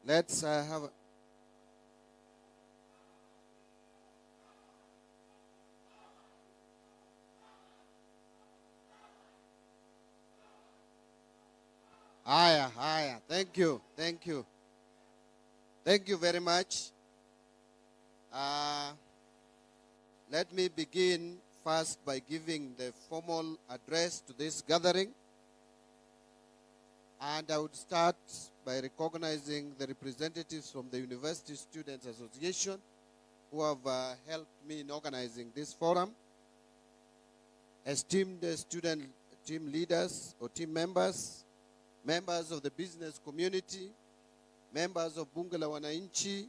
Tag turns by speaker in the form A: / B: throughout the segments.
A: Let's have a... Higher. Thank you. Thank you very much. Let me begin first by giving the formal address to this gathering. And I would start by recognizing the representatives from the University Students Association who have helped me in organizing this forum. Esteemed student team leaders or team members, members of the business community, members of Bunge la Wananchi,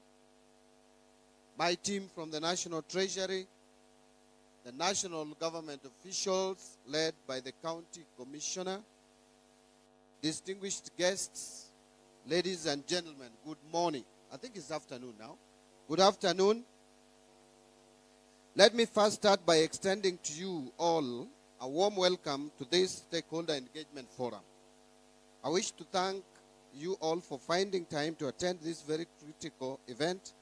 A: my team from the National Treasury, the national government officials led by the county commissioner, distinguished guests, ladies and gentlemen, good morning. I think it's afternoon now. Good afternoon. Let me first start by extending to you all a warm welcome to this Stakeholder Engagement Forum. I wish to thank you all for finding time to attend this very critical event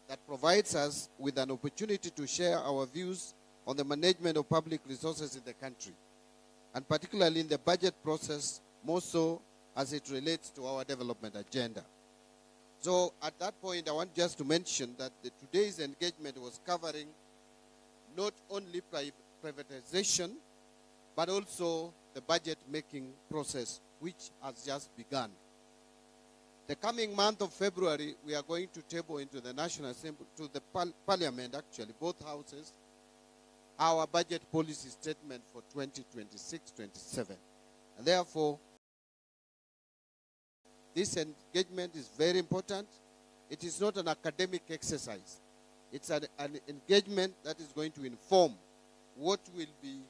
A: that provides us with an opportunity to share our views on the management of public resources in the country, and particularly in the budget process, more so as it relates to our development agenda. So at that point, I want just to mention that today's engagement was covering not only privatization, but also the budget-making process, which has just begun. The coming month of February, we are going to table into the National Assembly, to the Parliament actually, both houses, our budget policy statement for 2026-27. And therefore, this engagement is very important. It is not an academic exercise. It's an engagement that is going to inform what will be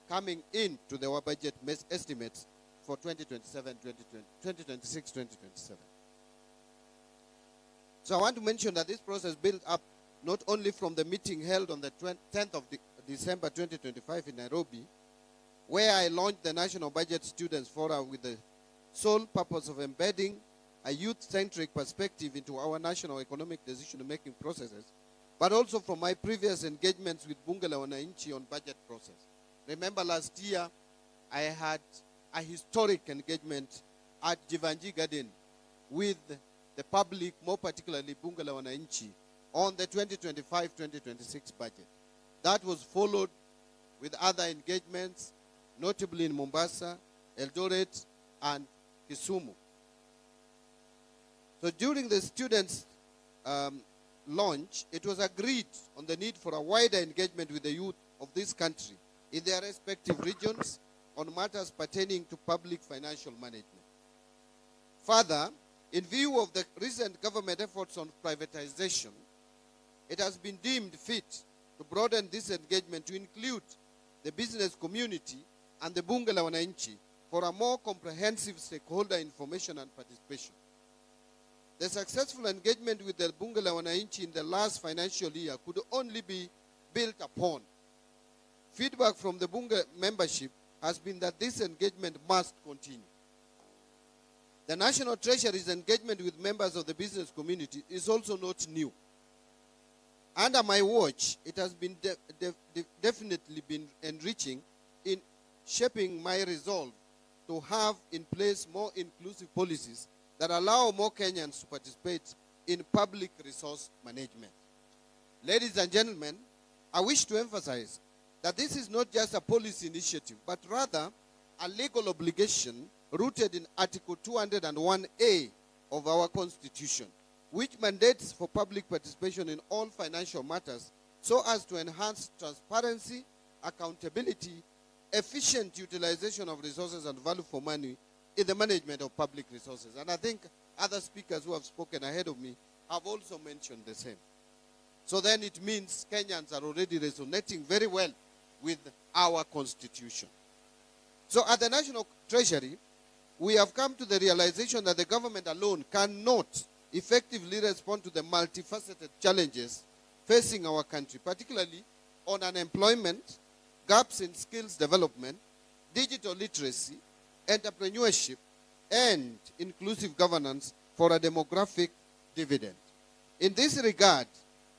A: coming into our budget estimates for 2026-2027. So I want to mention that this process built up not only from the meeting held on the 10th of December 2025 in Nairobi, where I launched the National Budget Students Forum with the sole purpose of embedding a youth-centric perspective into our national economic decision-making processes, but also from my previous engagements with Bunge la Wananchi on budget process. Remember last year, I had a historic engagement at Jivanji Garden with the public, more particularly Bunge la Wananchi, on the 2025-2026 budget. That was followed with other engagements, notably in Mombasa, Eldoret, and Kisumu. So during the students' launch, it was agreed on the need for a wider engagement with the youth of this country in their respective regions on matters pertaining to public financial management. Further, in view of the recent government efforts on privatization, it has been deemed fit to broaden this engagement to include the business community and the Bunge la Wananchi for a more comprehensive stakeholder information and participation. The successful engagement with the Bunge la Wananchi in the last financial year could only be built upon. Feedback from the Bunge membership has been that this engagement must continue. The National Treasury's engagement with members of the business community is also not new. Under my watch, it has been definitely been enriching in shaping my resolve to have in place more inclusive policies that allow more Kenyans to participate in public resource management. Ladies and gentlemen, I wish to emphasize that this is not just a policy initiative, but rather a legal obligation rooted in Article 201A of our Constitution, which mandates for public participation in all financial matters so as to enhance transparency, accountability, efficient utilization of resources, and value for money in the management of public resources. And I think other speakers who have spoken ahead of me have also mentioned the same. So then it means Kenyans are already resonating very well with our Constitution. So at the National Treasury, we have come to the realization that the government alone cannot effectively respond to the multifaceted challenges facing our country, particularly on unemployment, gaps in skills development, digital literacy, entrepreneurship, and inclusive governance for a demographic dividend. In this regard,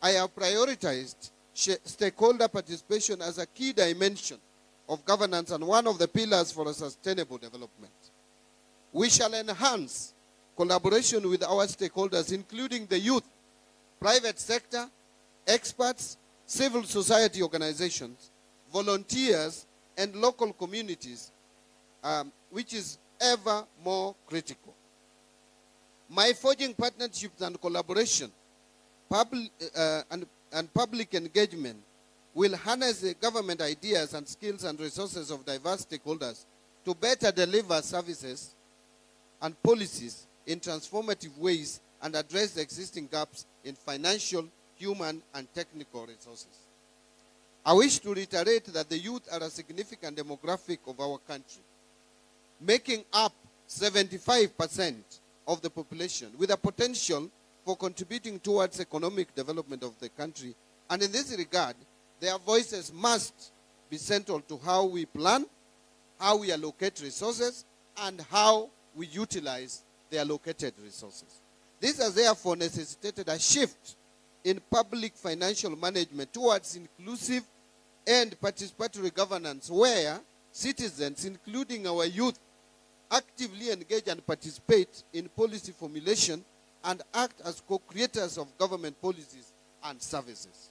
A: I have prioritized stakeholder participation as a key dimension of governance and one of the pillars for a sustainable development. We shall enhance collaboration with our stakeholders, including the youth, private sector, experts, civil society organizations, volunteers, and local communities, which is ever more critical. My forging partnerships and collaboration and public engagement will harness the government ideas and skills and resources of diverse stakeholders to better deliver services and policies in transformative ways and address the existing gaps in financial, human, and technical resources. I wish to reiterate that the youth are a significant demographic of our country, making up 75% of the population, with a potential for contributing towards economic development of the country. And in this regard, their voices must be central to how we plan, how we allocate resources, and how we utilize the allocated resources. This has therefore necessitated a shift in public financial management towards inclusive and participatory governance, where citizens, including our youth, actively engage and participate in policy formulation and act as co-creators of government policies and services.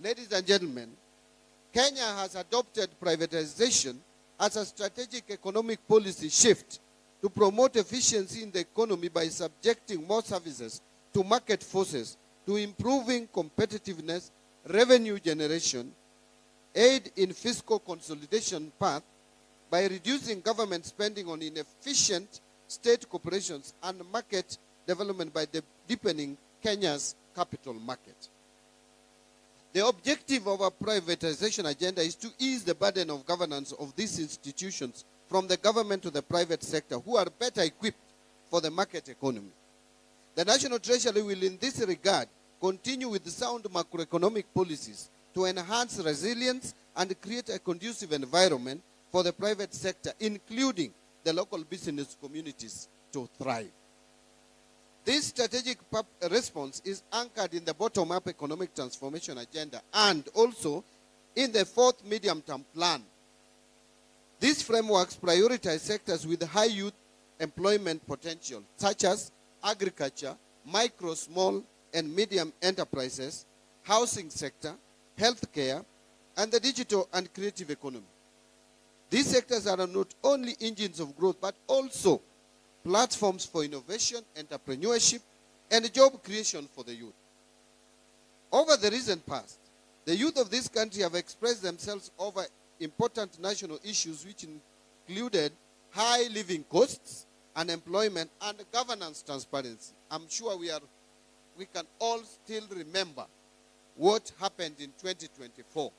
A: Ladies and gentlemen, Kenya has adopted privatization as a strategic economic policy shift to promote efficiency in the economy by subjecting more services to market forces, to improving competitiveness, revenue generation, aid in fiscal consolidation path by reducing government spending on inefficient state corporations and market development by deepening Kenya's capital market. The objective of our privatization agenda is to ease the burden of governance of these institutions from the government to the private sector, who are better equipped for the market economy. The National Treasury will, in this regard, continue with sound macroeconomic policies to enhance resilience and create a conducive environment for the private sector, including the local business communities, to thrive. This strategic response is anchored in the bottom-up economic transformation agenda and also in the fourth medium-term plan. These frameworks prioritize sectors with high youth employment potential, such as agriculture, micro, small, and medium enterprises, housing sector, healthcare, and the digital and creative economy. These sectors are not only engines of growth, but also platforms for innovation, entrepreneurship, and job creation for the youth. Over the recent past, the youth of this country have expressed themselves over important national issues which included high living costs, unemployment, and governance transparency. I'm sure we can all still remember what happened in 2024.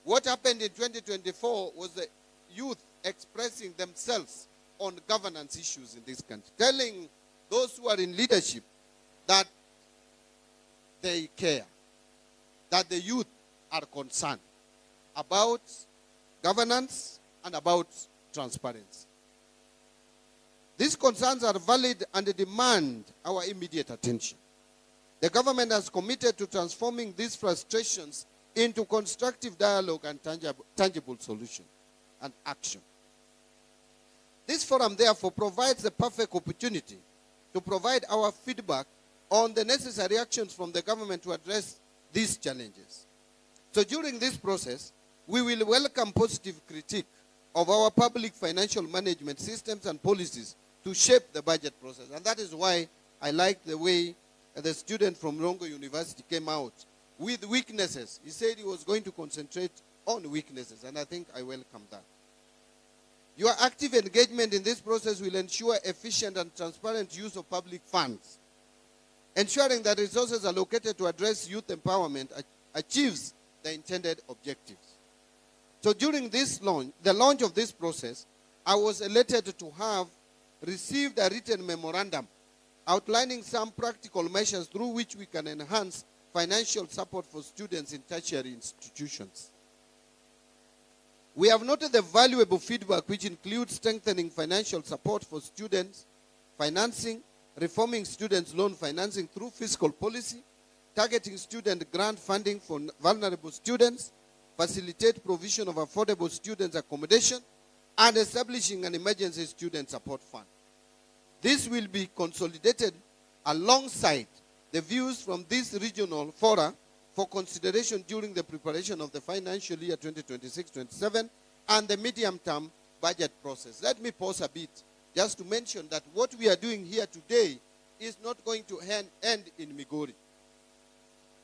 A: What happened in 2024 was the youth expressing themselves on governance issues in this country, telling those who are in leadership that they care, that the youth are concerned about governance and about transparency. These concerns are valid and demand our immediate attention. The government has committed to transforming these frustrations into constructive dialogue and tangible solution and action. This forum, therefore, provides the perfect opportunity to provide our feedback on the necessary actions from the government to address these challenges. So during this process, we will welcome positive critique of our public financial management systems and policies to shape the budget process. And that is why I like the way the student from Rongo University came out with weaknesses. He said he was going to concentrate on weaknesses, and I think I welcome that. Your active engagement in this process will ensure efficient and transparent use of public funds, ensuring that resources allocated to address youth empowerment achieves the intended objectives. So during the launch of this process, I was elated to have received a written memorandum outlining some practical measures through which we can enhance financial support for students in tertiary institutions. We have noted the valuable feedback which includes strengthening financial support for students financing, reforming students' loan financing through fiscal policy, targeting student grant funding for vulnerable students, facilitate provision of affordable students' accommodation, and establishing an emergency student support fund. This will be consolidated alongside the views from these regional fora for consideration during the preparation of the financial year 2026-27 and the medium-term budget process. Let me pause a bit just to mention that what we are doing here today is not going to end in Migori.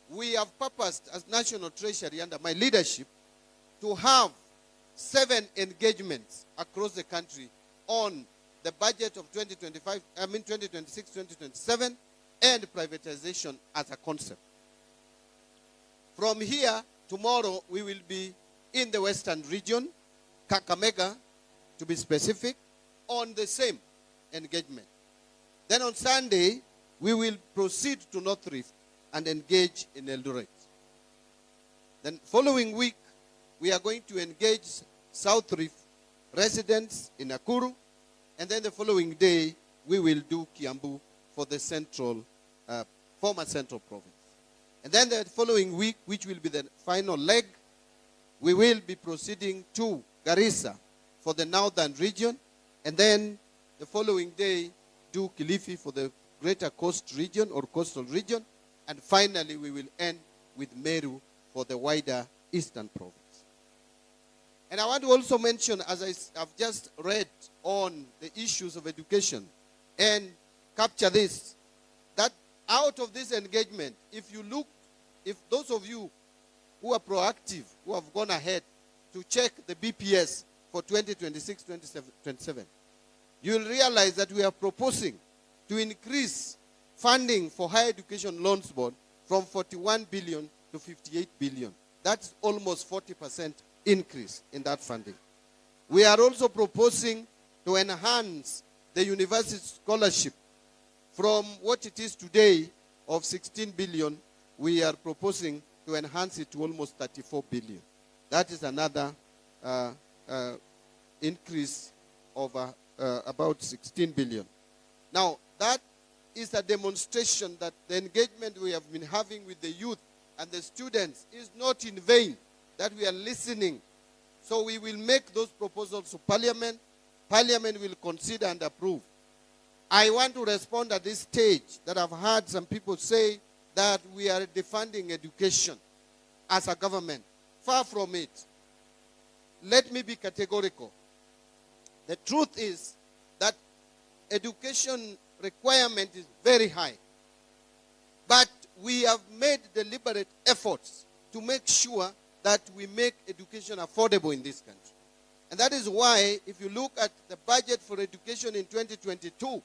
A: We have purposed as National Treasury under my leadership to have 7 engagements across the country on the budget of 2026-2027 and privatization as a concept. From here, tomorrow we will be in the Western region, Kakamega to be specific, on the same engagement. Then on Sunday, we will proceed to North Rift and engage in Eldoret. Then following week, we are going to engage South Rift residents in Nakuru, and then the following day, we will do Kiambu for the former central province. And then the following week, which will be the final leg, we will be proceeding to Garissa for the northern region, and then the following day, do Kilifi for the greater coast region or coastal region, and finally, we will end with Meru for the wider eastern province. And I want to also mention, as I have just read on the issues of education, and capture this, that out of this engagement, if those of you who are proactive, who have gone ahead to check the BPS for 2026-2027, you will realize that we are proposing to increase funding for higher education loans board from 41 billion to 58 billion. That's almost 40% increase in that funding. We are also proposing to enhance the university scholarship from what it is today of 16 billion. We are proposing to enhance it to almost 34 billion. That is another increase of about 16 billion. Now, that is a demonstration that the engagement we have been having with the youth and the students is not in vain, that we are listening. So we will make those proposals to Parliament. Parliament will consider and approve. I want to respond at this stage that I've heard some people say that we are defunding education as a government. Far from it. Let me be categorical. The truth is that education requirement is very high. But we have made deliberate efforts to make sure that we make education affordable in this country. And that is why, if you look at the budget for education in 2022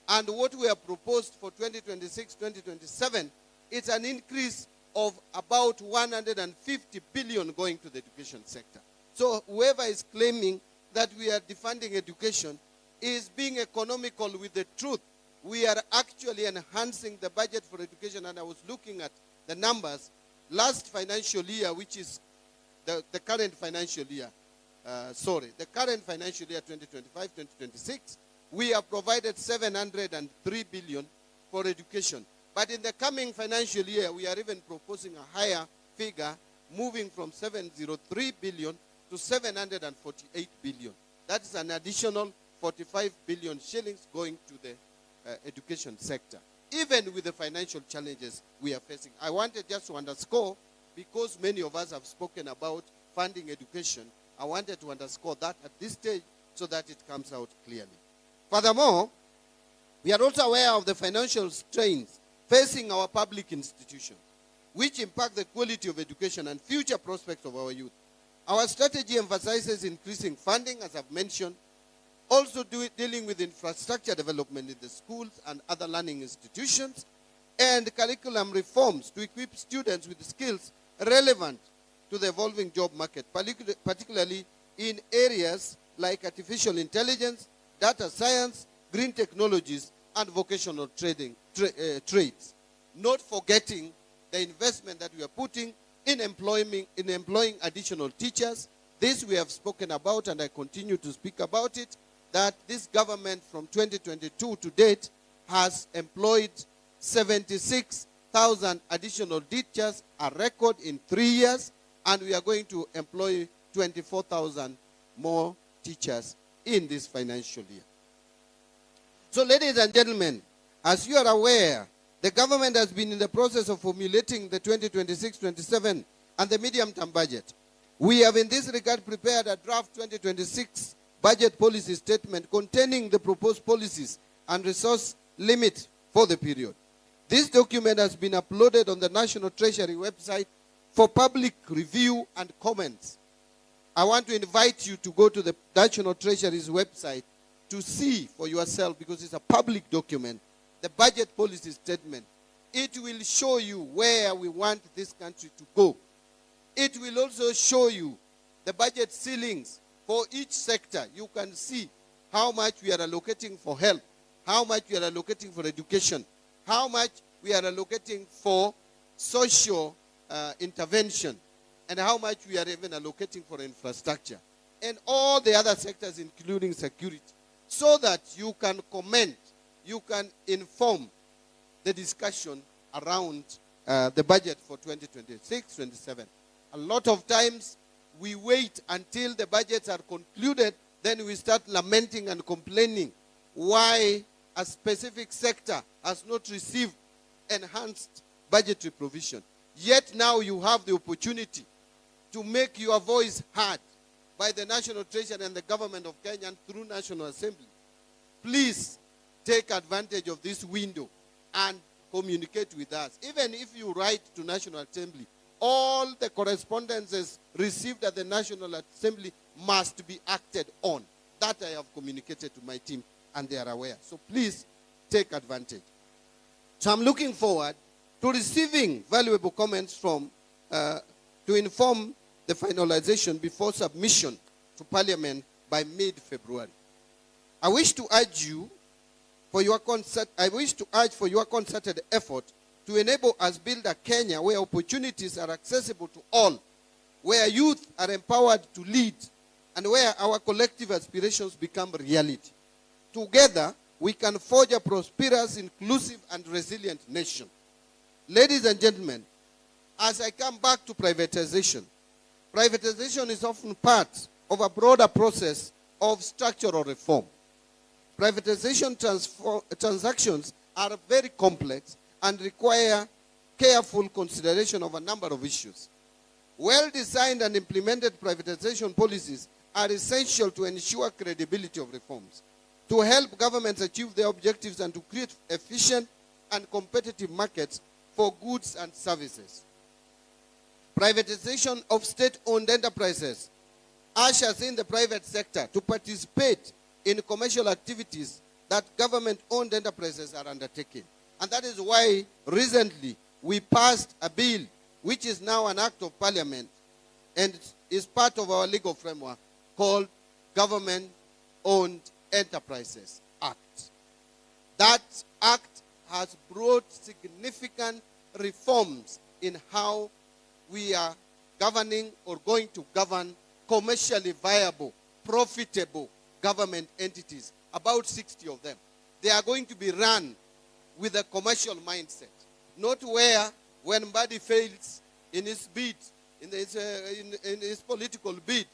A: and what we have proposed for 2026-2027, it's an increase of about 150 billion going to the education sector. So whoever is claiming that we are defunding education is being economical with the truth. We are actually enhancing the budget for education, and I was looking at the numbers. Last financial year, which is the current financial year, the current financial year 2025-2026, we have provided 703 billion for education. But in the coming financial year, we are even proposing a higher figure, moving from 703 billion to 748 billion. That is an additional 45 billion shillings going to the education sector, even with the financial challenges we are facing. I wanted just to underscore, because many of us have spoken about funding education, I wanted to underscore that at this stage so that it comes out clearly. Furthermore, we are also aware of the financial strains facing our public institutions, which impact the quality of education and future prospects of our youth. Our strategy emphasizes increasing funding, as I've mentioned, also dealing with infrastructure development in the schools and other learning institutions, and curriculum reforms to equip students with skills relevant to the evolving job market, particularly in areas like artificial intelligence, data science, green technologies, and vocational trades. Not forgetting the investment that we are putting in employing additional teachers. This we have spoken about, and I continue to speak about it. that this government from 2022 to date has employed 76,000 additional teachers, a record in 3 years, and we are going to employ 24,000 more teachers in this financial year. So, ladies and gentlemen, as you are aware, the government has been in the process of formulating the 2026-27 and the medium-term budget. We have in this regard prepared a draft 2026 budget policy statement containing the proposed policies and resource limit for the period. This document has been uploaded on the National Treasury website for public review and comments. I want to invite you to go to the National Treasury's website to see for yourself, because it's a public document, the budget policy statement. It will show you where we want this country to go. It will also show you the budget ceilings for each sector. You can see how much we are allocating for health, how much we are allocating for education, how much we are allocating for social intervention, and how much we are even allocating for infrastructure, and all the other sectors, including security, so that you can comment, you can inform the discussion around the budget for 2026-27. A lot of times, we wait until the budgets are concluded, then we start lamenting and complaining why a specific sector has not received enhanced budgetary provision. Yet now you have the opportunity to make your voice heard by the National Treasury and the government of Kenya through National Assembly. Please take advantage of this window and communicate with us. Even if you write to National Assembly, all the correspondences received at the National Assembly must be acted on. That I have communicated to my team, and they are aware. So please take advantage. So I'm looking forward to receiving valuable comments from, to inform the finalization before submission to Parliament by mid-February. I wish to urge for your concerted effort to enable us build a Kenya where opportunities are accessible to all, where youth are empowered to lead, and where our collective aspirations become reality. Together, we can forge a prosperous, inclusive, and resilient nation. Ladies and gentlemen, as I come back to privatization, privatization is often part of a broader process of structural reform. Privatization transactions are very complex and require careful consideration of a number of issues. Well-designed and implemented privatization policies are essential to ensure credibility of reforms, to help governments achieve their objectives, and to create efficient and competitive markets for goods and services. Privatization of state-owned enterprises ushers in the private sector to participate in commercial activities that government-owned enterprises are undertaking. And that is why recently we passed a bill which is now an act of parliament and is part of our legal framework called Government-Owned Enterprises Act. That act has brought significant reforms in how we are governing or going to govern commercially viable, profitable government entities, about 60 of them. They are going to be run with a commercial mindset, not where when Mbadi fails in his bid, in his political bid,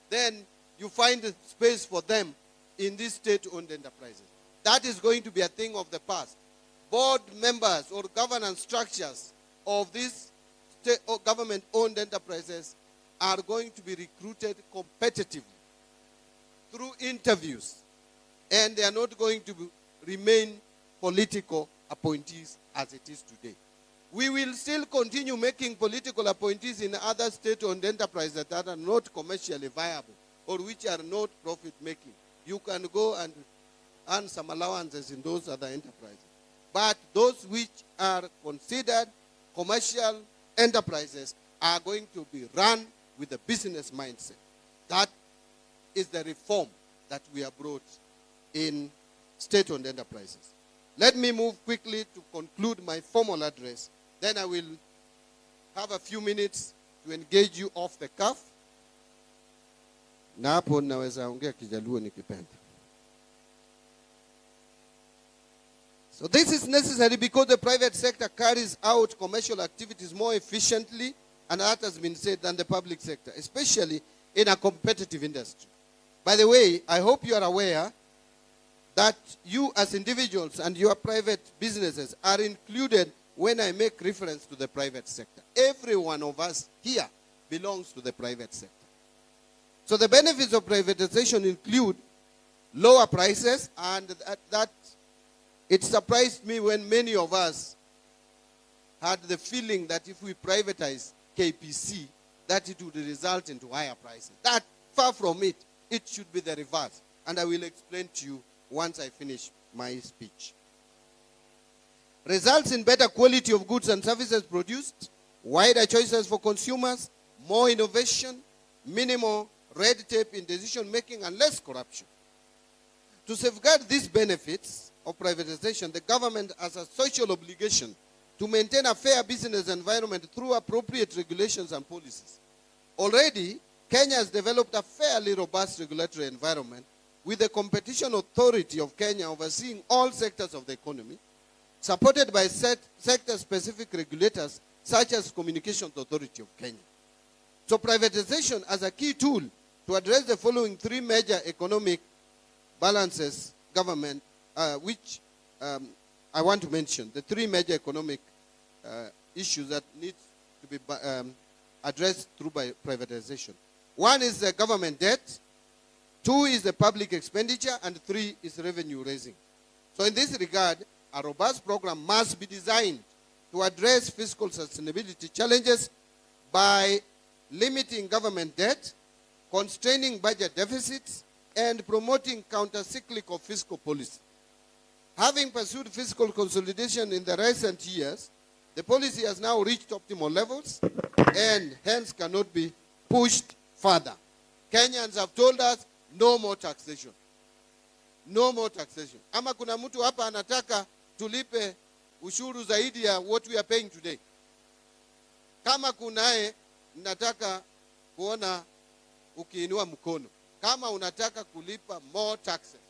A: then you find a space for them in these state-owned enterprises. That is going to be a thing of the past. Board members or governance structures of these state or government-owned enterprises are going to be recruited competitively through interviews, and they are not going to remain political appointees as it is today. We will still continue making political appointees in other state-owned enterprises that are not commercially viable or which are not profit-making. You can go and earn some allowances in those other enterprises. But those which are considered commercial enterprises are going to be run with a business mindset. That is the reform that we have brought in state-owned enterprises. Let me move quickly to conclude my formal address. Then I will have a few minutes to engage you off the cuff. Na hapo naweza ongea Kijaluo nikipenda. So this is necessary because the private sector carries out commercial activities more efficiently, and that has been said, than the public sector, especially in a competitive industry. By the way, I hope you are aware that you as individuals and your private businesses are included when I make reference to the private sector. Every one of us here belongs to the private sector. So the benefits of privatization include lower prices, and that it surprised me when many of us had the feeling that if we privatize KPC, that it would result into higher prices. That, far from it, it should be the reverse. And I will explain to you once I finish my speech. Results in better quality of goods and services produced, wider choices for consumers, more innovation, minimal red tape in decision making, and less corruption. To safeguard these benefits of privatization, the government has a social obligation to maintain a fair business environment through appropriate regulations and policies. Already, Kenya has developed a fairly robust regulatory environment with the Competition Authority of Kenya overseeing all sectors of the economy, supported by sector-specific regulators such as Communications Authority of Kenya. So privatization as a key tool to address the following three major economic balances government, which I want to mention, the three major economic issues that need to be addressed through privatization. One is the government debt, two is the public expenditure, and three is revenue raising. So in this regard, a robust program must be designed to address fiscal sustainability challenges by limiting government debt, constraining budget deficits, and promoting counter-cyclical fiscal policy. Having pursued fiscal consolidation in the recent years, the policy has now reached optimal levels and hence cannot be pushed further. Kenyans have told us no more taxation. No more taxation. Ama kuna mtu hapa anataka tulipe ushuru zaidi ya what we are paying today. Kama kunae, nataka kuona ukiinua mkono. Kama unataka kulipa more taxes.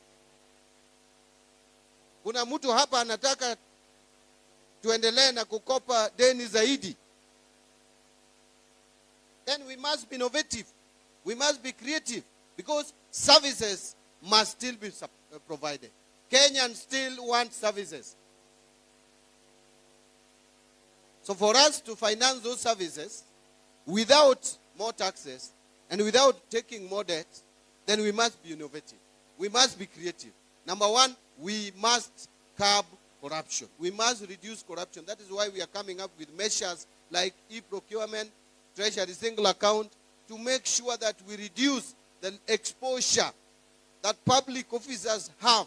A: Kuna mtu hapa anataka tuendelee na kukopa deni zaidi. Then we must be innovative. We must be creative because services must still be provided. Kenyans still want services. So for us to finance those services without more taxes and without taking more debt, then we must be innovative. We must be creative. Number one, we must curb corruption. We must reduce corruption. That is why we are coming up with measures like e-procurement, Treasury single account, to make sure that we reduce the exposure that public officers have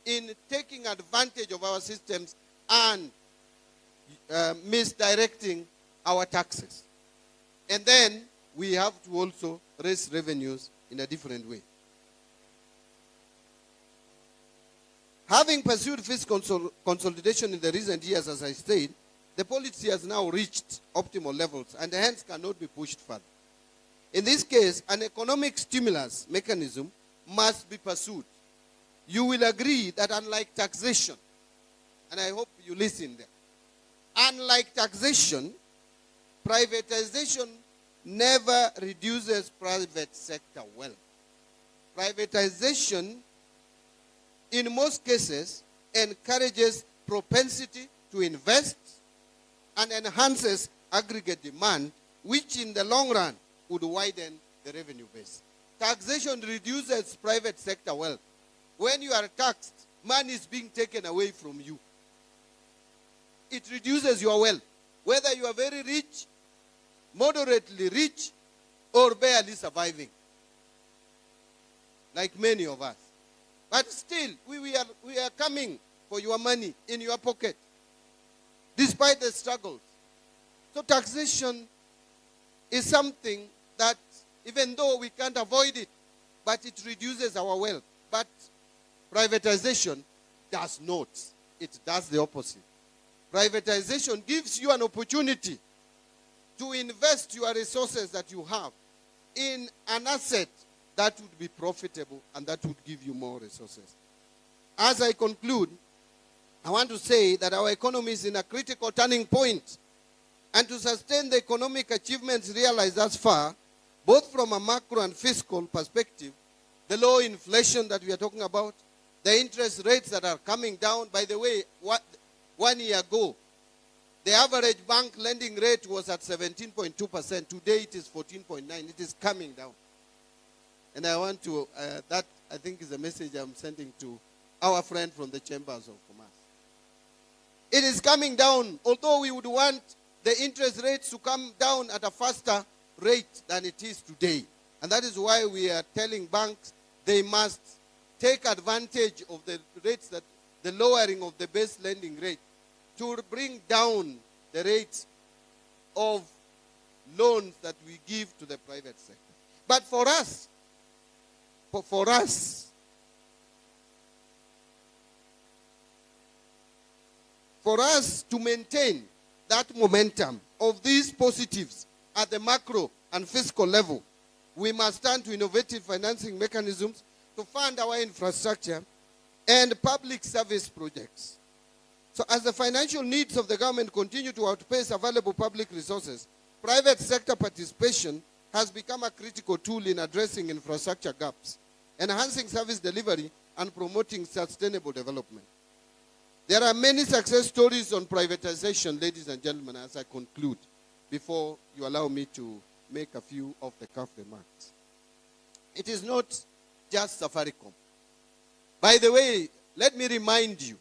A: in taking advantage of our systems and misdirecting our taxes. And then we have to also raise revenues in a different way. Having pursued fiscal consolidation in the recent years, as I said, the policy has now reached optimal levels and hence cannot be pushed further. In this case, an economic stimulus mechanism must be pursued. You will agree that unlike taxation, and I hope you listen there, unlike taxation, privatization never reduces private sector wealth. Privatization, in most cases, encourages propensity to invest and enhances aggregate demand, which in the long run would widen the revenue base. Taxation reduces private sector wealth. When you are taxed, money is being taken away from you. It reduces your wealth. Whether you are very rich, moderately rich, or barely surviving. Like many of us. But still, we are coming for your money in your pocket. Despite the struggles. So taxation is something that, even though we can't avoid it, but it reduces our wealth. But privatization does not. It does the opposite. Privatization gives you an opportunity to invest your resources that you have in an asset that would be profitable and that would give you more resources. As I conclude, I want to say that our economy is in a critical turning point. And to sustain the economic achievements realized thus far, both from a macro and fiscal perspective, the low inflation that we are talking about, the interest rates that are coming down. By the way, 1 year ago, the average bank lending rate was at 17.2%. Today it is 14.9%. It is coming down. And I want to, that I think is a message I'm sending to our friend from the Chambers of Commerce. It is coming down, although we would want the interest rates to come down at a faster rate than it is today. And that is why we are telling banks they must take advantage of the rates, that the lowering of the base lending rate, to bring down the rates of loans that we give to the private sector. But for us to maintain that momentum of these positives at the macro and fiscal level, we must turn to innovative financing mechanisms to fund our infrastructure and public service projects. So as the financial needs of the government continue to outpace available public resources, private sector participation has become a critical tool in addressing infrastructure gaps, enhancing service delivery, and promoting sustainable development. There are many success stories on privatization, ladies and gentlemen, as I conclude, before you allow me to make a few off-the-cuff remarks. It is not just Safaricom. By the way, let me remind you,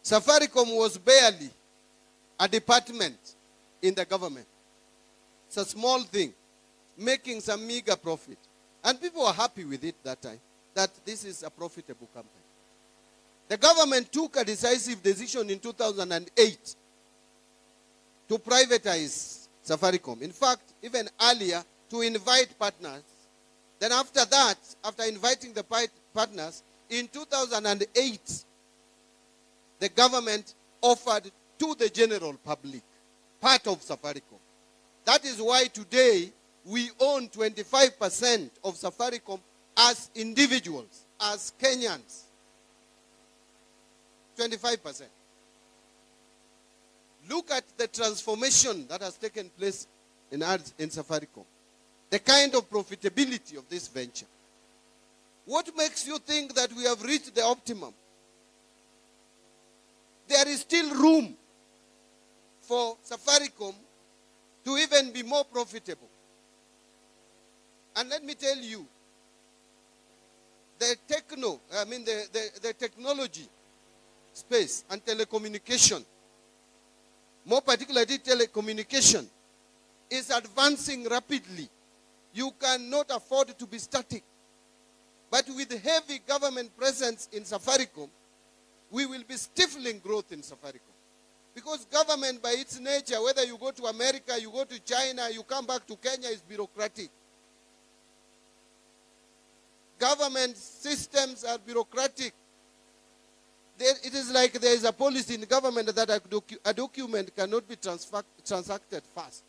A: Safaricom was barely a department in the government. It's a small thing, making some meager profit. And people were happy with it that time, that this is a profitable company. The government took a decisive decision in 2008 to privatize Safaricom. In fact, even earlier, to invite partners. Then after that, after inviting the partners, in 2008, the government offered to the general public part of Safaricom. That is why today we own 25% of Safaricom as individuals, as Kenyans. 25%. Look at the transformation that has taken place in Safaricom. The kind of profitability of this venture. What makes you think that we have reached the optimum? There is still room for Safaricom to even be more profitable. And let me tell you, the technology space and telecommunication, more particularly telecommunication, is advancing rapidly. You cannot afford to be static. But with heavy government presence in Safaricom, we will be stifling growth in Safaricom. Because government by its nature, whether you go to America, you go to China, you come back to Kenya, is bureaucratic. Government systems are bureaucratic. It is like there is a policy in government that a document cannot be transacted fast.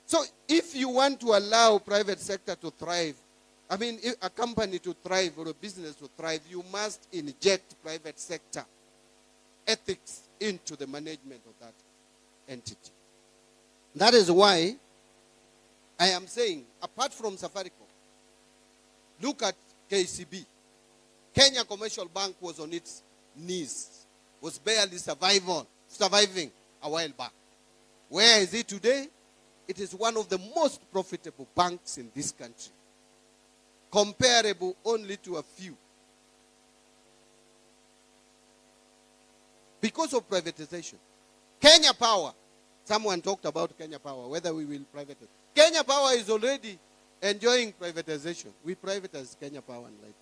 A: So if you want to allow private sector to thrive, a company to thrive or a business to thrive, you must inject private sector ethics into the management of that entity. That is why I am saying, apart from Safaricom, look at KCB. Kenya Commercial Bank was on its knees, was barely surviving a while back. Where is it today? It is one of the most profitable banks in this country, comparable only to a few. Because of privatization. Kenya Power, someone talked about Kenya Power, whether we will privatize. Kenya Power is already enjoying privatization. We privatized Kenya Power and Light.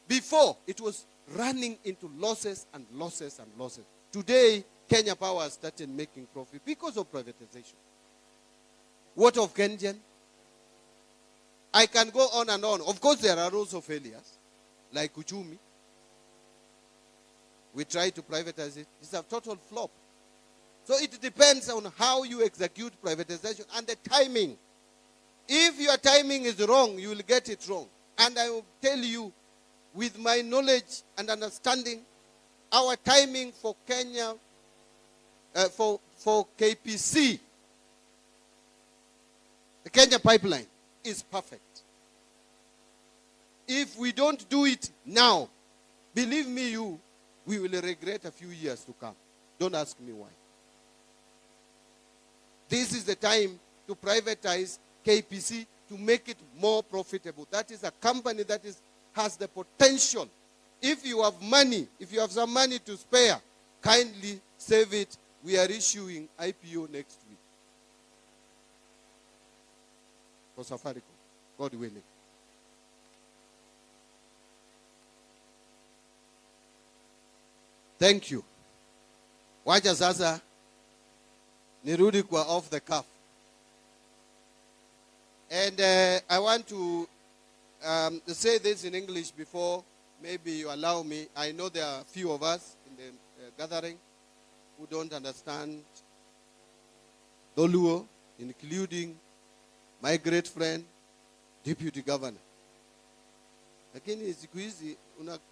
A: Before, it was running into losses and losses and losses. Today, Kenya Power has started making profit because of privatization. What of Kenyan? I can go on and on. Of course, there are also failures, like Uchumi. We tried to privatize it. It's a total flop. So it depends on how you execute privatization and the timing. If your timing is wrong, you will get it wrong. And I will tell you, with my knowledge and understanding, our timing for Kenya, for KPC, the Kenya pipeline, is perfect. If we don't do it now, believe me, we will regret a few years to come. Don't ask me why. This is the time to privatize KPC to make it more profitable. That is a company that has the potential. If you have money, if you have some money to spare, kindly save it. We are issuing IPO next week for Safaricom, God willing. Thank you. Wacha sasa nirudi kwa off the cuff. And I want to say this in English before maybe you allow me. I know there are a few of us in the gathering who don't understand Doluo, including my great friend, Deputy Governor. Lakini siku hizi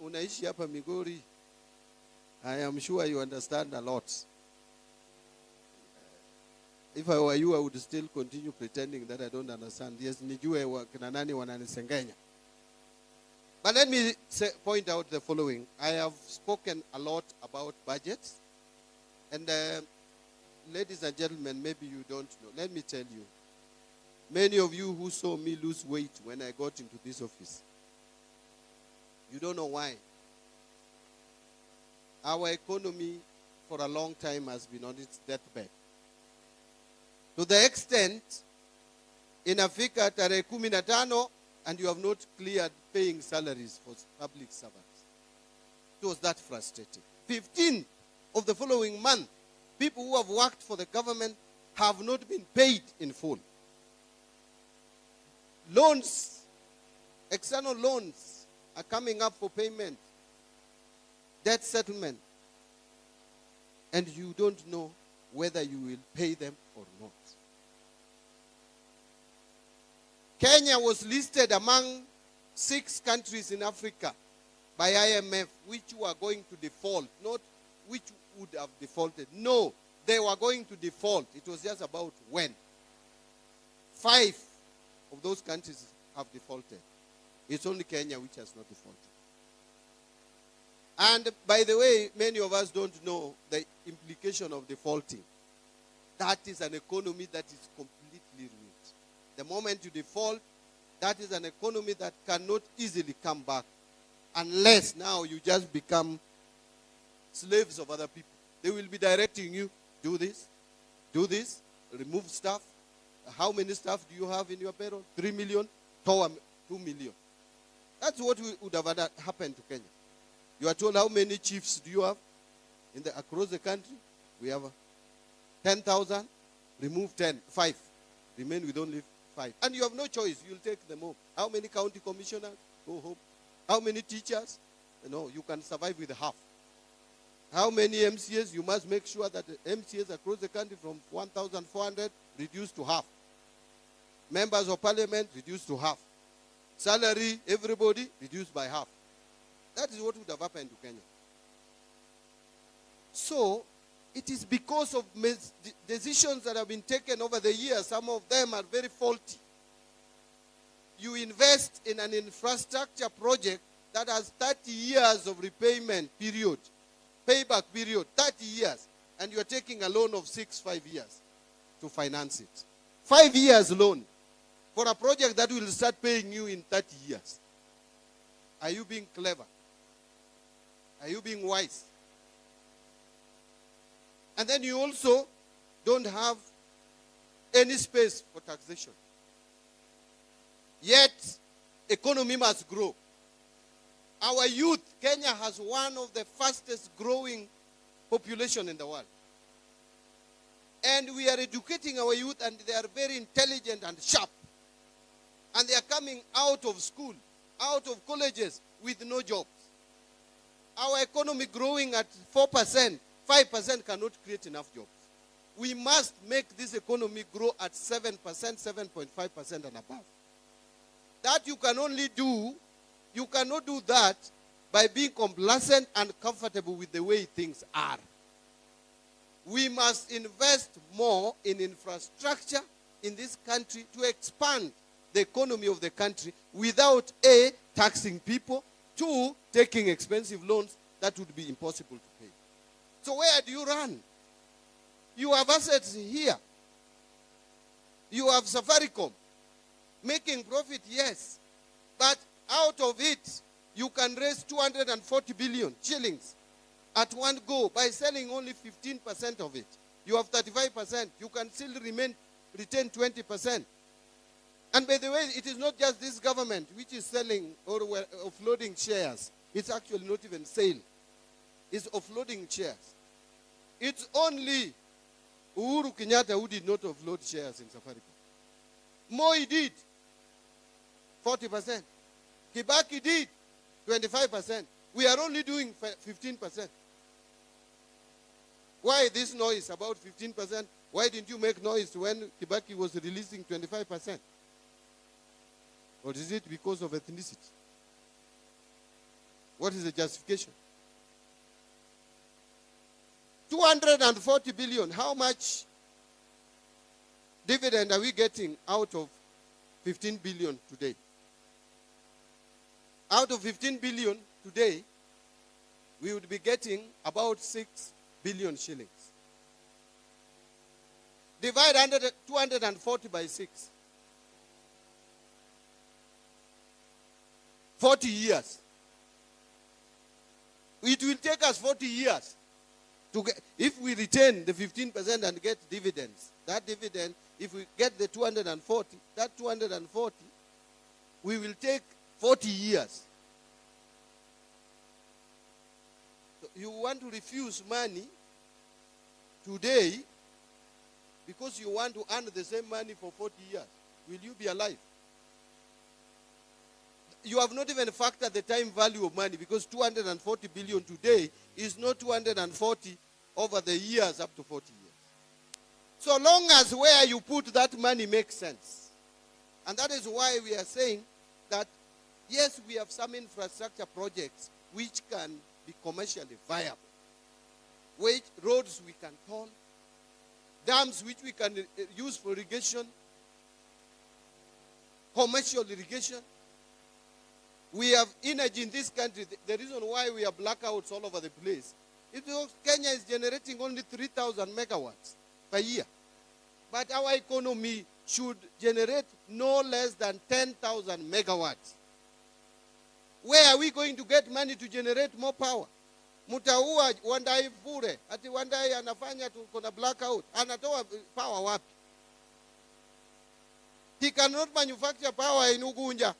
A: unaishi hapa Migori. I am sure you understand a lot. If I were you, I would still continue pretending that I don't understand. Yes, nijue kina nani wananisengenya. But let me point out the following. I have spoken a lot about budgets. And ladies and gentlemen, maybe you don't know. Let me tell you. Many of you who saw me lose weight when I got into this office, you don't know why. Our economy for a long time has been on its deathbed. To the extent, inafika tarehe 15 and you have not cleared paying salaries for public servants. It was that frustrating. 15 of the following month, people who have worked for the government have not been paid in full. Loans, external loans are coming up for payment. Debt settlement. And you don't know whether you will pay them or not. Kenya was listed among 6 countries in Africa by IMF which were going to default, not which would have defaulted. No, they were going to default. It was just about when. 5 of those countries have defaulted. It's only Kenya which has not defaulted. And by the way, many of us don't know the implication of defaulting. That is an economy that is completely ruined. The moment you default, that is an economy that cannot easily come back unless now you just become slaves of other people. They will be directing you, do this, remove staff. How many staff do you have in your payroll? 3 million, 2 million. That's what would have happened to Kenya. You are told how many chiefs do you have across the country? We have 10,000. Remove 5. Remain with only 5. And you have no choice. You'll take them home. How many county commissioners? Go home. How many teachers? You can survive with half. How many MCAs? You must make sure that the MCAs across the country from 1,400 reduced to half. Members of parliament reduced to half. Salary, everybody reduced by half. That is what would have happened to Kenya. So, it is because of decisions that have been taken over the years. Some of them are very faulty. You invest in an infrastructure project that has 30 years of repayment period, payback period, 30 years, and you are taking a loan of 5 years to finance it. 5 years loan for a project that will start paying you in 30 years. Are you being clever? Are you being wise? And then you also don't have any space for taxation. Yet, economy must grow. Our youth, Kenya has one of the fastest growing population in the world. And we are educating our youth, and they are very intelligent and sharp. And they are coming out of school, out of colleges with no jobs. Our economy growing at 4%, 5% cannot create enough jobs. We must make this economy grow at 7%, 7.5% and above. That you can only do, you cannot do that by being complacent and comfortable with the way things are. We must invest more in infrastructure in this country to expand the economy of the country without A, taxing people, 2, taking expensive loans that would be impossible to pay. So where do you run? You have assets here. You have Safaricom making profit, yes. But out of it, you can raise 240 billion shillings at one go by selling only 15% of it. You have 35%. You can still retain 20%. And by the way, it is not just this government which is selling or offloading shares. It's actually not even sale. It's offloading shares. It's only Uhuru Kenyatta who did not offload shares in Safaricom. Moi did 40%. Kibaki did 25%. We are only doing 15%. Why this noise about 15%? Why didn't you make noise when Kibaki was releasing 25%? Or is it because of ethnicity? What is the justification? 240 billion. How much dividend are we getting out of 15 billion today? Out of 15 billion today, we would be getting about 6 billion shillings. Divide 240 by 6. 40 years. It will take us 40 years to get, if we retain the 15% and get dividends. That dividend, if we get the 240, that 240, we will take 40 years. So you want to refuse money today because you want to earn the same money for 40 years. Will you be alive? You have not even factored the time value of money, because 240 billion today is not 240 over the years up to 40 years. So long as where you put that money makes sense. And that is why we are saying that, yes, we have some infrastructure projects which can be commercially viable. Which roads we can turn, dams which we can use for irrigation, commercial irrigation. We have energy in this country. The reason why we have blackouts all over the place is because Kenya is generating only 3,000 megawatts per year. But our economy should generate no less than 10,000 megawatts. Where are we going to get money to generate more power? Mutaua Wandai bure, ati Wandai anafanya kuna blackout, anatoa power wapi? He cannot manufacture power in Ugunja.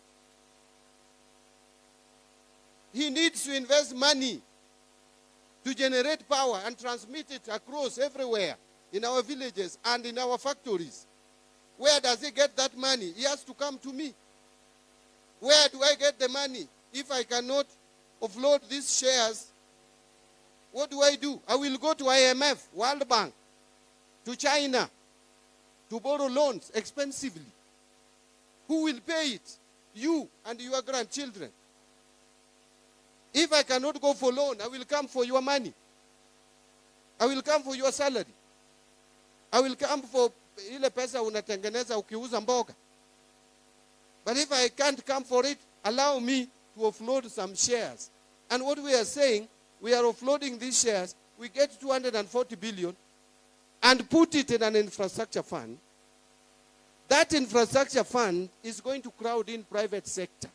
A: He needs to invest money to generate power and transmit it across everywhere in our villages and in our factories. Where does he get that money? He has to come to me. Where do I get the money? If I cannot offload these shares, what do I do? I will go to IMF, World Bank, to China, to borrow loans expensively. Who will pay it? You and your grandchildren. If I cannot go for loan, I will come for your money. I will come for your salary. I will come for ile pesa unatengeneza ukiuza mboga. But if I can't come for it, allow me to offload some shares. And what we are saying, we are offloading these shares. We get 240 billion and put it in an infrastructure fund. That infrastructure fund is going to crowd in private sector.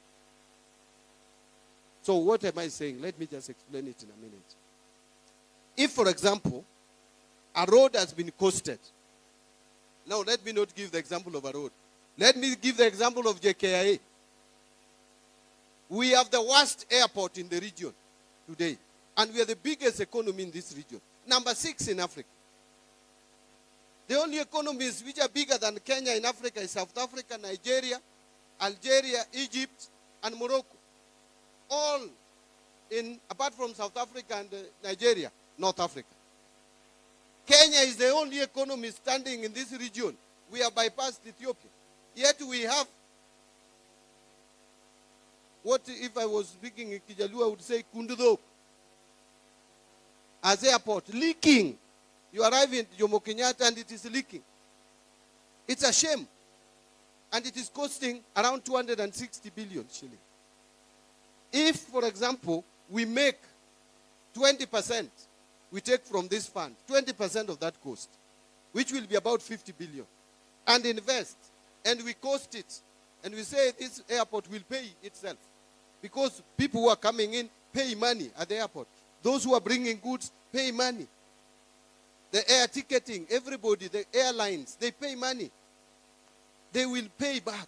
A: So what am I saying? Let me just explain it in a minute. If, for example, a road has been costed. Now, let me not give the example of a road. Let me give the example of JKIA. We have the worst airport in the region today. And we are the biggest economy in this region. Number 6 in Africa. The only economies which are bigger than Kenya in Africa is South Africa, Nigeria, Algeria, Egypt, and Morocco. All in, apart from South Africa and Nigeria, North Africa. Kenya is the only economy standing in this region. We have bypassed Ethiopia. Yet we have, what if I was speaking in Kijalu, I would say Kundudo. As airport, leaking. You arrive in Jomo Kenyatta and it is leaking. It's a shame. And it is costing around 260 billion shilling. If, for example, we make 20%, we take from this fund, 20% of that cost, which will be about 50 billion, and invest, and we cost it, and we say this airport will pay itself, because people who are coming in pay money at the airport. Those who are bringing goods pay money. The air ticketing, everybody, the airlines, they pay money. They will pay back.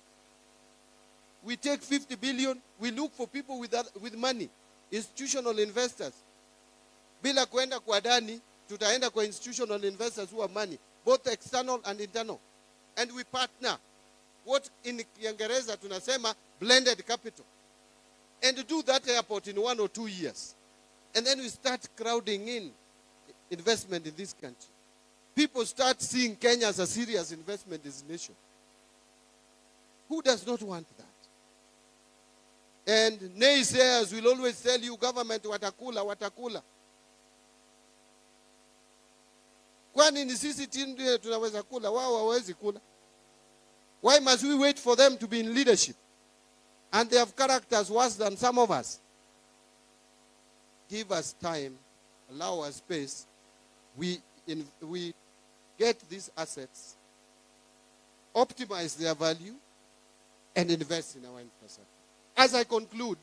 A: We take 50 billion, we look for people with money, institutional investors. Bila kwenda kwa dani, tutaenda kwa institutional investors who have money, both external and internal. And we partner. What in Kiingereza tunasema blended capital. And do that airport in 1 or 2 years. And then we start crowding in investment in this country. People start seeing Kenya as a serious investment destination. Who does not want that? And naysayers will always tell you, government watakula. Kwani ni sisi ndio tunaweza kula, wao hawezi kula? Why must we wait for them to be in leadership? And they have characters worse than some of us. Give us time, allow us space. We get these assets, optimize their value, and invest in our infrastructure. As I conclude,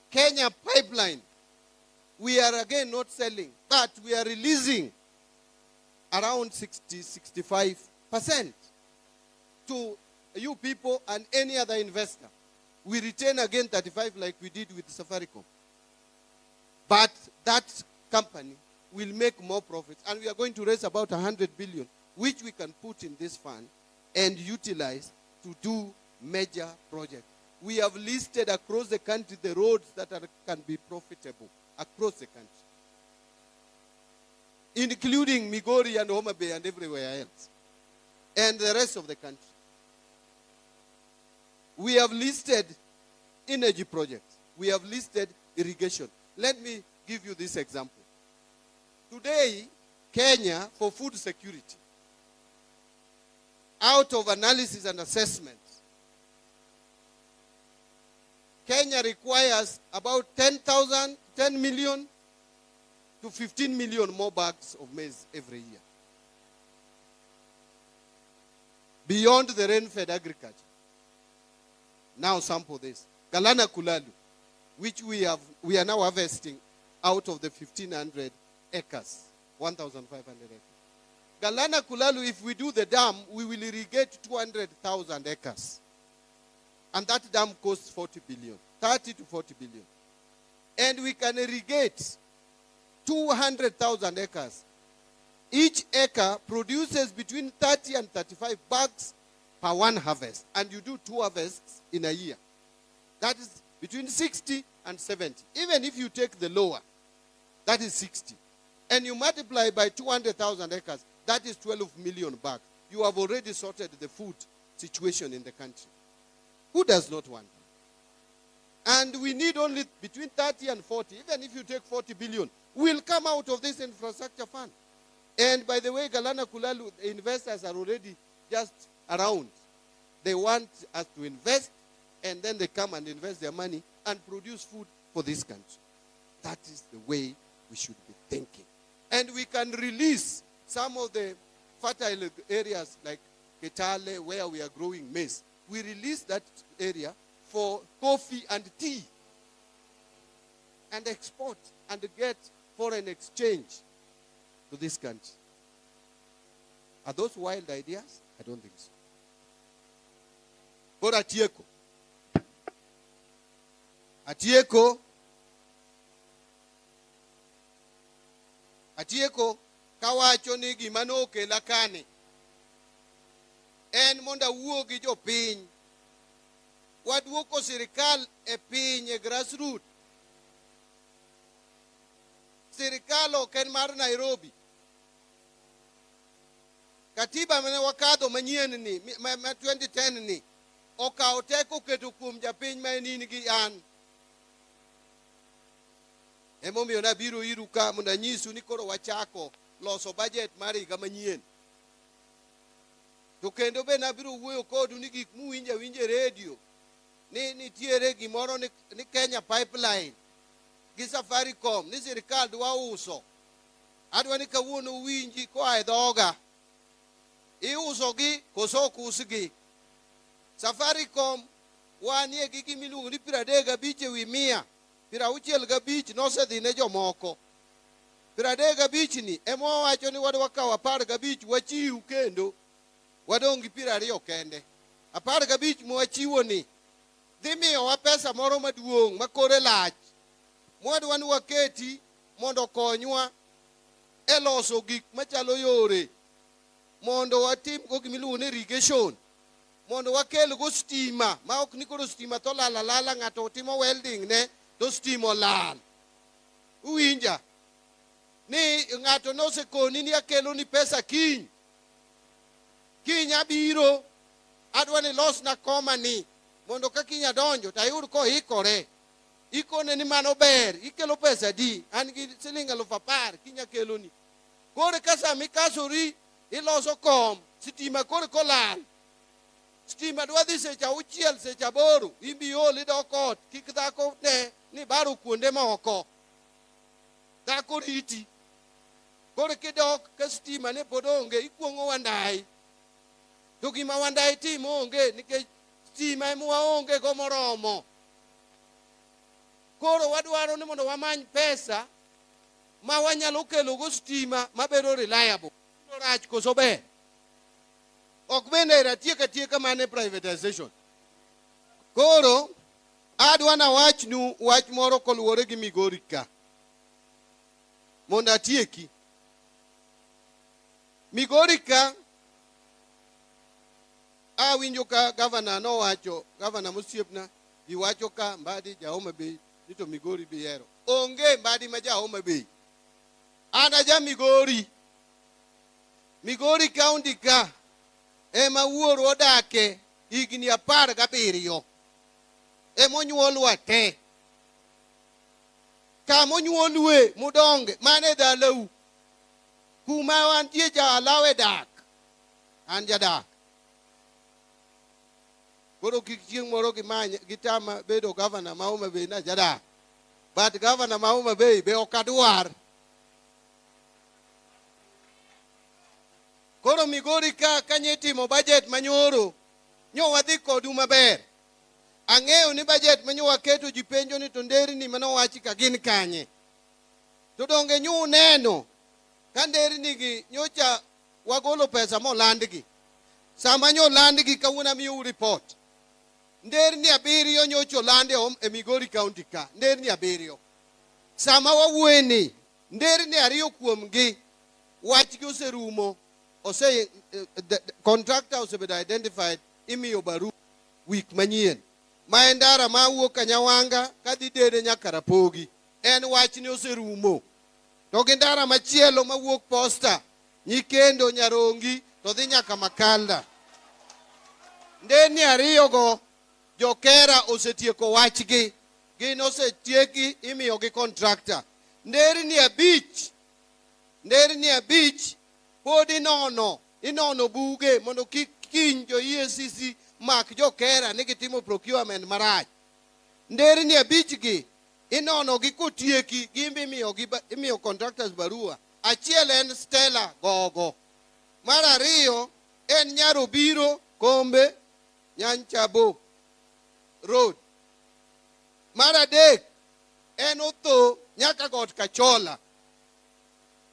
A: Kenya pipeline, we are again not selling, but we are releasing around 60-65% to you people and any other investor. We retain again 35 like we did with Safaricom. But that company will make more profits, and we are going to raise about 100 billion, which we can put in this fund and utilize to do major projects. We have listed across the country the roads that can be profitable across the country, including Migori and Homa Bay and everywhere else, and the rest of the country. We have listed energy projects. We have listed irrigation. Let me give you this example. Today, Kenya, for food security, out of analysis and assessment, Kenya requires about 10 million to 15 million more bags of maize every year. Beyond the rain-fed agriculture. Now sample this. Galana Kulalu, which we are now harvesting out of the 1,500 acres, 1,500 acres. Galana Kulalu, if we do the dam, we will irrigate 200,000 acres. And that dam costs 40 billion, 30 to 40 billion. And we can irrigate 200,000 acres. Each acre produces between 30 and 35 bags per one harvest. And you do 2 harvests in a year. That is between 60 and 70. Even if you take the lower, that is 60. And you multiply by 200,000 acres, that is 12 million bags. You have already sorted the food situation in the country. Who does not want that? And we need only between 30 and 40. Even if you take 40 billion, will come out of this infrastructure fund. And by the way, Galana Kulalu, the investors are already just around. They want us to invest, and then they come and invest their money and produce food for this country. That is the way we should be thinking. And we can release some of the fertile areas like Ketale, where we are growing maize. We release that area for coffee and tea and export and get foreign exchange to this country. Are those wild ideas? I don't think so. But Atieko kawacho ni gimano kela kane en monda wuo gi jopiny waduoko sirikal e piny e grassroots. Sirikal ok en mar Nairobi, katiba mane wakadho manyien ni ma 2010 ni okawo teko keto kuom japiny ma enin gi an. Emomiyo nabiro iru ka mondo anyisu ni koro wachako loso budget mar higa manyien. To kendo be nabiro wuoyo kodu ni gik muwinjo winje redio ni nitiere gimoro ni Kenya Pipeline gi Safaricom ni sirikal dwa uso. Adwa ni kawuono winji koa e dhoga. Iuso gi koso ok usgi. Safaricom wanie gi gimiluongo ni 35 ewi 100. 65 nosedhi ne jomoko. 35 ni ema wawacho ni wadwa kawo 15 wachiw kendo wadong' gi 20 kende. 15 mwachiwo ni dhi miyowa pesa moro maduong' makore lach mwadwa ni waketi mondo konywa e loso gik machalo yore, mondo watim go gimiluongo ni irrigation, mondo wakel go stima ma ok ni koro stima to lala ng'ato timo welding ne to stima olal. Uwinja ni ng'ato nosekoni ni akelo ni pesa kiny abiro adwa ni losna koma ni mondo ka kiny adonjo to ayud kohikore. Ikone ni mano ber, ikelo pesa di, an gi siling 10,000 kiny akelo ni. Kore ka sami kasori iloso kom, stima kore kolal. Stima dwa dhi seche 6 seche 8 ibiol idok ot, kik dhako ne ni baro kuonde moko. Dhako riti. Kore kidok ka stima ne pod onge ikuong'o wandai. To gima wandai timo onge nikech stima ema waonge go moromo. Koro wadwaro ni mondo wamany pesa ma wanyalo kelo go stima mabedo reliable. Rach koso ber. Ok bende ratieka mane privatization. Koro adwa na wachnu wach moro koluwore gi Migori ka mondo atieki. Migori ka awinjo ka governor nowacho, governor Musiepna giwacho ka Mbadi Jahoma Bay ni to Migori biyero. Onge Mbadi ma Jahoma Bay. Ana ja Migori. Migori County ka ema wuoro odake higni 17. Emonyuolwa te. Kamonyuolwe mudonge mane dalau. Kuma wantie ja alawe dak. An jadak. Koro kichieng moro gitama bedo governor ma Homa Bay na jadak. But governor ma Homa Bay be okadwar. Koro Migori ka kanyitimo budget manyoro nyo wadhi kodu maber. Ang'eyo ni budget manyo waketo ji penjo ni to nderni manowachi ka gin kanye. To donge nyu neno ka nderni gi nyocha wagolo pesa molandgi. Sama nyo landgi kawuna miyo report. Nderni 7 nyocho lande e Migori County ka. Nderni 7. Sama wawueni nderni 2 kuomgi wachgi oserumo. Ose contractor osebedo identified imiyo baru week manyien. Maendara ma wuok Kanyawanga kadhi dede nyaka Rapogi. En wachni oserumo. To gi ndara machielo ma wuok Posta, Nyikendo, Nyarongi to dhi nyaka Makalda. Ndeni 2 go jokera osetieko wachgi. Gin osetieki imiyo gi contractor. Nderni 5 pod inono buge mondo kiny jo EACC mak jokera ni gitimo procurement marach. Nderni 5 gi inono gi kotieki gimbi imiyo contractors barua. Achiel en Stella Gogo. Mar 2 en Nyarobiro Kombe Nyanchabo Road. Mar 3 en Otho nyaka Got Kachola.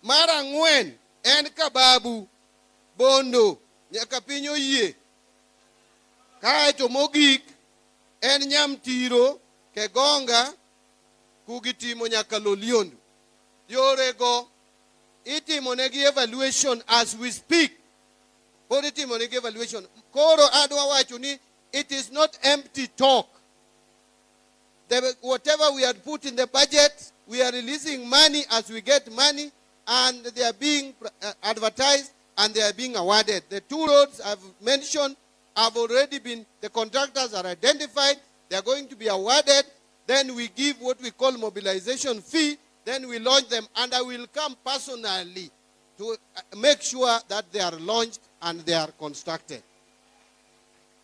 A: Mar 4 en Kababu Bondo nyaka piny Oyie. Kaeto mogik en Nyamtiro Kegonga kugitimo nyaka Loliondo. Yorego itimo negi evaluation as we speak. Pod itimo negi evaluation. Koro adwa wacho ni it is not empty talk. Whatever we had put in the budget, we are releasing money as we get money, and they are being advertised and they are being awarded. The 2 roads I've mentioned have already been, the contractors are identified, they are going to be awarded. Then we give what we call mobilization fee, then we launch them, and I will come personally to make sure that they are launched and they are constructed.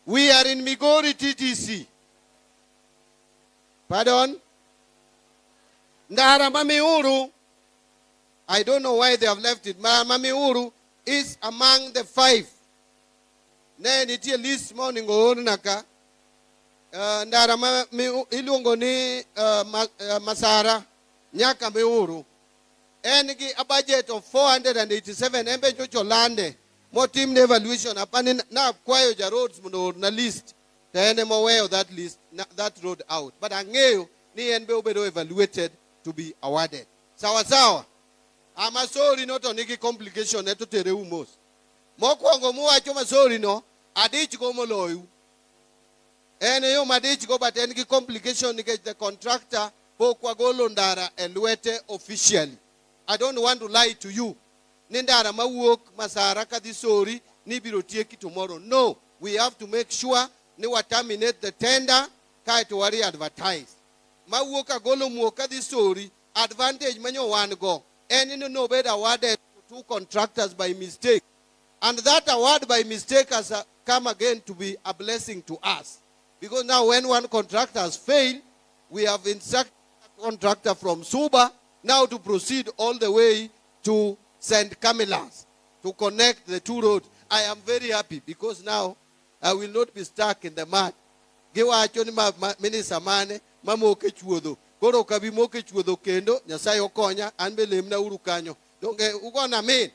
A: We are in Migori TTC. Pardon? Ndara Mamiuru. I don't know why they have left it. Mamiuru is among the 5. Then it is list morning naka. Ndara ilungo ni Masara Nyaka Miuru. Engi a budget of 487 embe chocho lande. More team evaluation upon na kwayo ja roads na list. Then I'm aware of that list, that road out. But angeo ni enbe obedo evaluated to be awarded. Sawa sawa. I'm sorry not on any complication neto tere umos. Mokwango muwa choma sorry no. Adich go moloyu. Ene yo madich go but any complication nike the contractor po kwa golo ndara elwete officially. I don't want to lie to you. Nindara mawok masara kadisori ni birotieki tomorrow. No, we have to make sure ni wa terminate the tender kai to worry advertise. Mawok agolo muoka disori advantage manyo one go. Any no bed awarded to 2 contractors by mistake. And that award by mistake has come again to be a blessing to us. Because now when one contractor has failed, we have instructed a contractor from Suba now to proceed all the way to St. Camilas to connect the 2 roads. I am very happy because now I will not be stuck in the mud. Gewa achoni minister mane mamoke chuodo. Koro kabi moke chuodo kendo Nyasaye okonya anbe lemna uru kanyo. Donge ugona mean.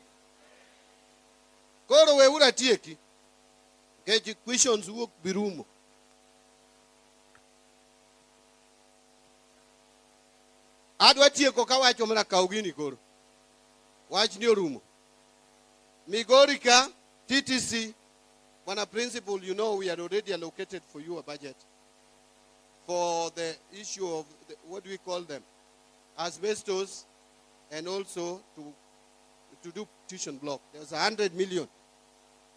A: Koro we ura tieki. Keji questions wuok birumo. Adwa tieko kawacho mana kaugini koro. Wach ni orumo. Migori ka TTC, Bwana Principal, you know we had already allocated for you a budget for the issue of, what do we call them? Asbestos, and also to do tuition block. There's 100 million.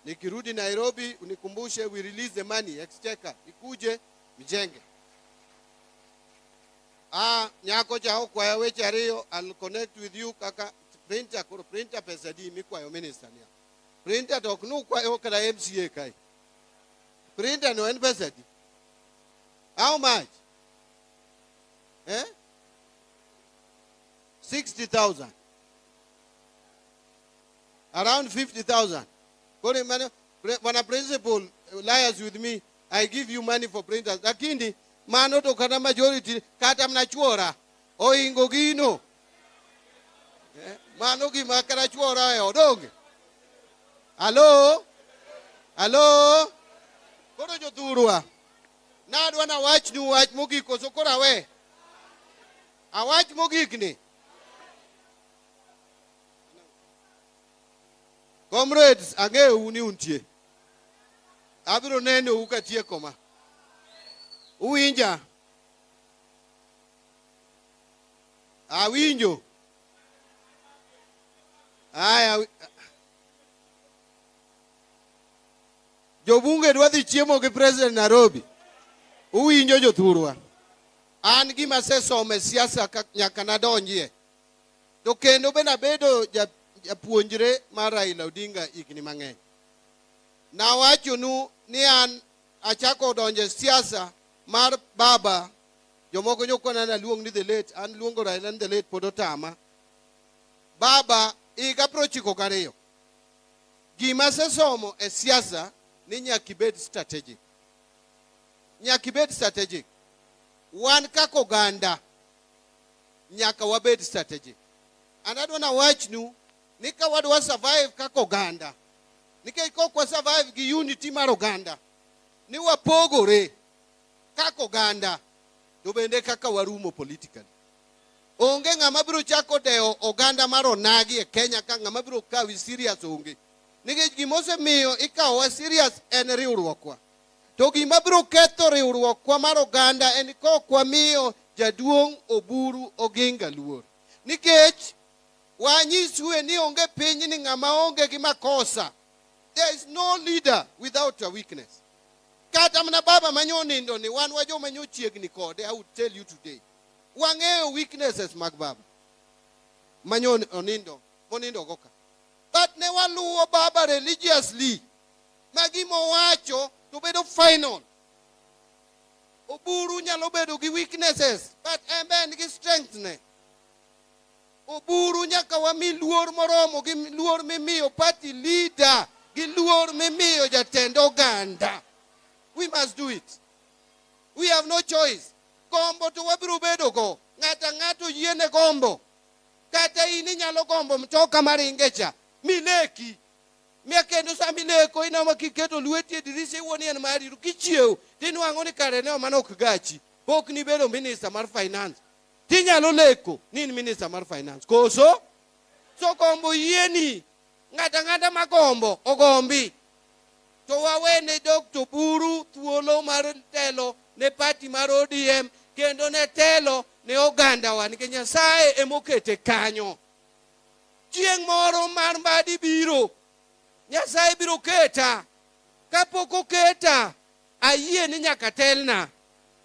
A: Nikirudi Nairobi, unikumbushe, we release the money, exchequer, ikuje, mijenge. Nyako chao kwa yawe chario, I'll connect with you, kaka, printer pesa di mikwa yo minister niya. Printer toknu kwa yo kada MCA kai. Printer no en pesa di. How much? 60,000. Around 50,000. When a principal liars with me, I give you money for printers. Lakini mano to kana majority kata mnachuora. O ingogino. Mano gi makara chuora e odonge. Hello? Hello? Kono joturwa. Na dwana wach nu wach mogiko so kora we. A wach mogikni. Comrades, angeo uni untie. Abiro neno ukatie koma. Uwinja. Awinjo. Aya. Jobunge dwa dhi chiemo gi President Nairobi. Uwinjo jothurwa. An gima sesome siasa nyaka nadonjie. To kendo bena bedo japuonjre mar Raila Odinga higni mang'eny. Nawachonu ni an achako donje siasa mar baba. Jomoko nyokona na luong ni the late, an luongo Raila ni the late podotama. Baba iga prochiko kariyo. Gima sesomo e siasa ni nyakibed strategic. Nyakibed strategic. Wan kako ganda nyaka wabed strategic. Anadwana wachnu nika wadwa survive kako ganda. Nika iko kwa survive gi unity maro ganda. Ni wapogore kako ganda. Dobende kaka warumo politically. Onge ngama biro chako deo oganda maro nagi e Kenya ka ngama biro kawi serious onge. Nika gimose miyo ikawa serious en riwruokwa. To gima biro ketho riwruokwa mar oganda en ko kwa miyo jaduong' Oburu Oginga luor. Nikech Wanyiswe ni onge piny ni ng'ama onge gi makosa. There is no leader without a weakness. Kata mana baba manyonindo ni wan wajo manyochiegni kode, I would tell you today. Wang'eyo weaknesses mag baba. Monindo goka. But ne waluwo baba religiously. Magimo wacho to bedo final. Oburu nyalo bedo gi weaknesses, but embe nigi strength ne. Oburu nyaka wami luor moromo gi luor mimiyo party leader gi luor mimiyo jatend oganda. We must do it. We have no choice. Gombo to wabiro bedo go. Ng'ato yiene gombo. Kata ini nyalo gombo mtoka maringecha. Mileki. Miakendo sa mileko ina makiketo lueti dirisi woni en mari kichieo. Tinwango ni kare ne manok gachi. Pok ni bedo minister mar finance. Tinyalo leko ni minister mar finance. Koso? So gombo yieni. Ng'ata magombo ogombi. To wawene Dr. Buru thuolo mar telo ne party mar ODM kendo ne telo ne oganda wa nikech Nyasaye emokete kanyo. Chieng' moro mar mbadi biro, Nyasaye biro keta. Kapok oketa, ayie ni nyaka telna.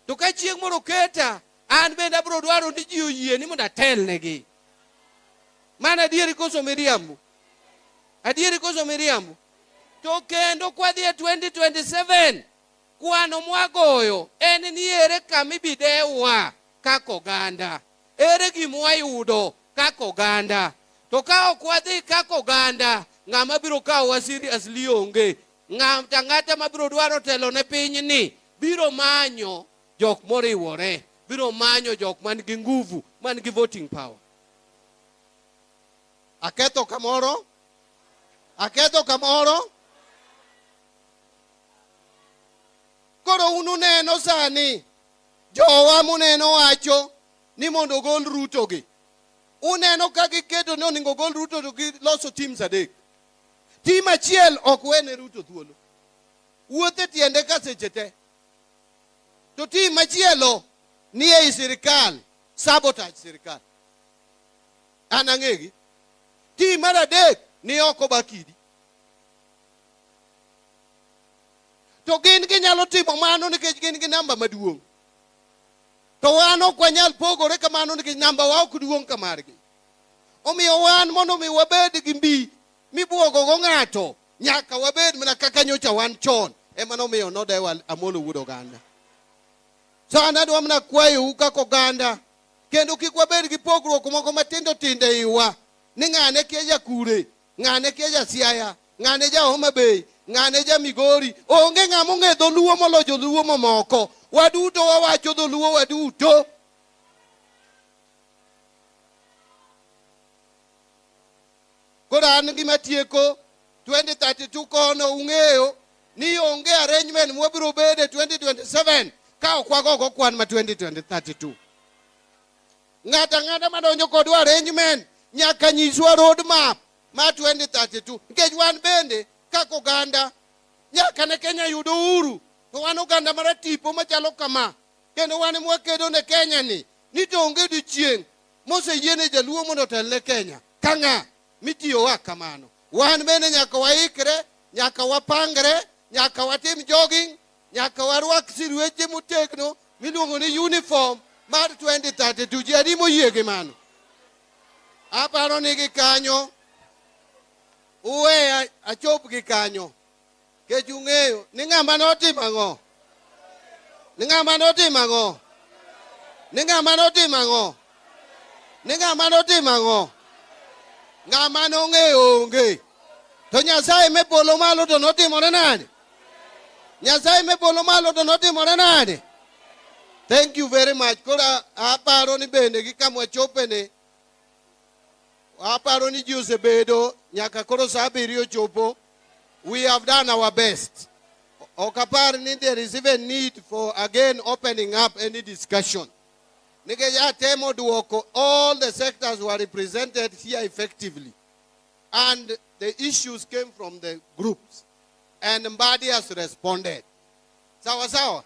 A: To ka chieng' moro keta, an bende abiro dwaro ni ji oyie ni mondo atelnegi. Mana adieri koso miriambo? Adieri koso miriambo? To kendo kwa dhie 2027 kwano mwagoyo en ni ere kamibidewa kako oganda, ere gimwa yudo kako oganda. To ka ok wadhi kako oganda, ng'ama biro kawowa seriously onge. Ng'ata mabiro dwaro telo ne piny ni biro manyo jok moriwore, biro manyo jok man gi nguvu, man gi voting power. Aketho kamoro. Koro ununeno sani, jowa muneno wacho ni mondo gol Ruto gi. Uneno ka giketo ni onego gol Ruto to giloso teams adek. Team achiel ok wene Ruto thuolo. Wuothe tiende ka seche te. To team machielo ni ei sirikal, sabotage sirikal. An ang'egi. Team mar adek ni oko bakidi. To gin ginyalo timo mano nikech gin gi namba maduong'. To wan ok wanyal pogore kamano nikech namba wa ok duong' kamargi. Omiyo wan mondo mi wabed gi mbi mibuogo go ng'ato, nyaka wabed mana kaka nyocha wan chon. Ema nomiyo nodewa Amolo Wuod Oganda. So an adwa mana kwayo kaka oganda, kendo kik wabed gi pogruok moko matindo tinde iwa. Ni ng'ane kia Jakure, ng'ane kia Jasiaya, ng'ane ja Homa Bay, ng'ane ja Migori. Onge ng'ama ong'e dholuo moloyo joluo mamoko. Waduto wawacho dholuo waduto. Koro an gima tieko 2032 kono ung'eyo ni onge arrangement mwabiro bede 2027 ka ok wagogo kwan ma 2032. Ng'ata madonjo kodwa arrangement nyaka nyiswa road map ma 2032. Nikech wan bende kaka oganda nyaka ne Kenya yudo uhuru. To wan oganda mar tipo machalo kama. Kendo wan mwakedo ne Kenya ni to onge dichieng' moseyiene jaluo mondo otelne Kenya. Ka ng'a mitiyo wa kamano. Wan bende nyaka waikre, nyaka wapangre, nyaka watim jogging, nyaka warwak sirweche motegno miluongo ni uniform mar 2032. Ji adi moyie gi mano? Aparo ni gi kanyo. Uwe achop gi kanyo. Kech ung'eyo ni ng'ama notimo ang'o? Ni ng'ama notimo ang'o? Ni ng'ama notimo ang'o? Ni ng'ama notimo ang'o? Ng'ama nong'eyo onge. To Nyasaye mepolo malo to notimore nade? Nyasaye mepolo malo to notimore nade? Thank you very much. Kora aparo ni bende gi kama chopene. Aparo ni ji osebedo nyaka koro saa 7 chopo. We have done our best. Okapar ni there is even need for again opening up any discussion. Nikeja temo duoko, all the sectors were represented here effectively. And the issues came from the groups. And Mbadi has responded. Sawa sawa.